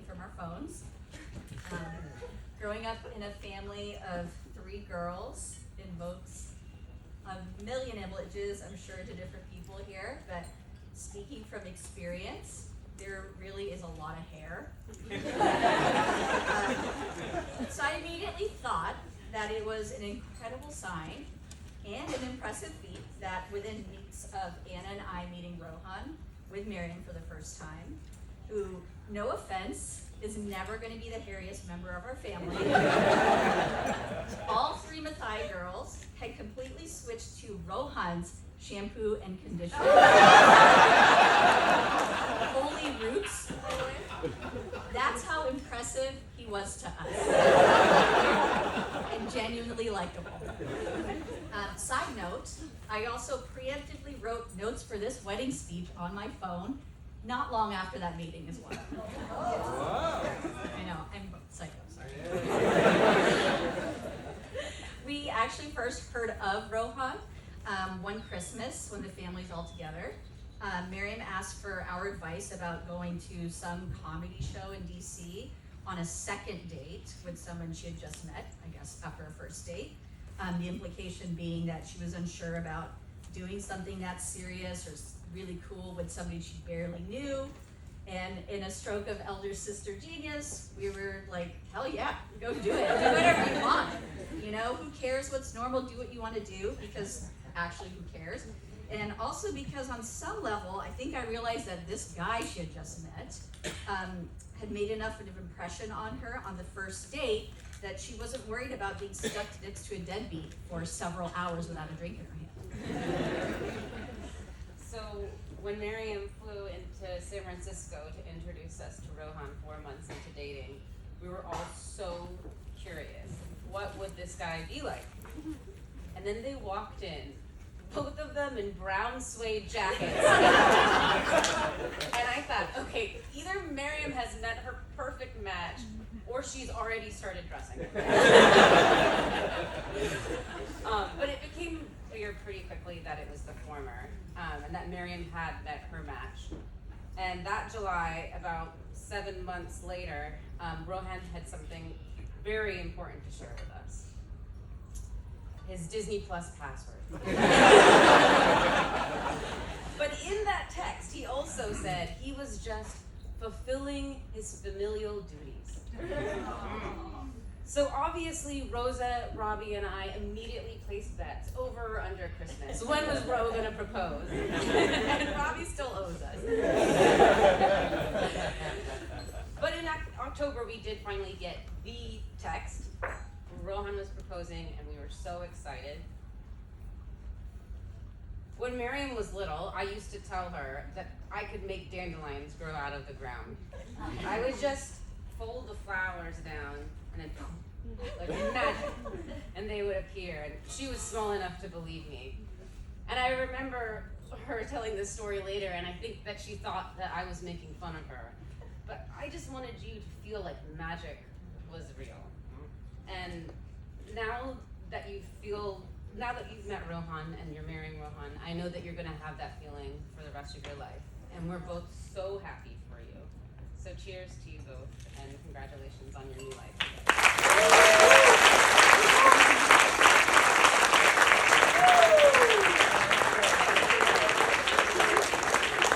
from our phones. Growing up in a family of 3 girls invokes a million images, I'm sure, to different people here, but speaking from experience, there really is a lot of hair. So I immediately thought that it was an incredible sign and an impressive feat that within weeks of Anna and I meeting Rohan with Miriam for the first time, who, no offense, is never going to be the hairiest member of our family, all 3 Mathai girls had completely switched to Rohan's shampoo and conditioner. Holy roots, by the way. That's how impressive he was to us. And genuinely likable. Side note, I also preemptively wrote notes for this wedding speech on my phone not long after that meeting as well. I know, I'm psycho, sorry. We actually first heard of Rohan one Christmas when the family's all together. Miriam asked for our advice about going to some comedy show in DC on a second date with someone she had just met, I guess after a first date. The implication being that she was unsure about doing something that's serious or really cool with somebody she barely knew. And in a stroke of elder sister genius, we were like, hell yeah, go do it. Do whatever you want. You know, who cares what's normal? Do what you want to do, because actually who cares? And also because on some level, I think I realized that this guy she had just met had made enough of an impression on her on the first date that she wasn't worried about being stuck next to a deadbeat for several hours without a drink in her hand. So when Miriam flew into San Francisco to introduce us to Rohan 4 months into dating, we were all so curious. What would this guy be like? And then they walked in, both of them in brown suede jackets. And I thought, okay, either Miriam has met her perfect match or she's already started dressing. But it became clear pretty quickly that it was the former, and that Miriam had met her match. And that July, about 7 months later, Rohan had something very important to share with us. His Disney Plus password. But in that text, he also said he was just fulfilling his familial duties. So obviously, Rosa, Robbie, and I immediately placed bets over or under Christmas. When was Ro gonna propose? And Robbie still owes us. But in October, we did finally get the text. Rohan was proposing, and we were so excited. When Miriam was little, I used to tell her that I could make dandelions grow out of the ground. I would just fold the flowers down and then like magic, and they would appear. And she was small enough to believe me. And I remember her telling this story later, and I think that she thought that I was making fun of her. But I just wanted you to feel like magic was real. And now that you've met Rohan and you're marrying Rohan, I know that you're gonna have that feeling for the rest of your life. And we're both so happy for you. So cheers to you both, and congratulations on your new life.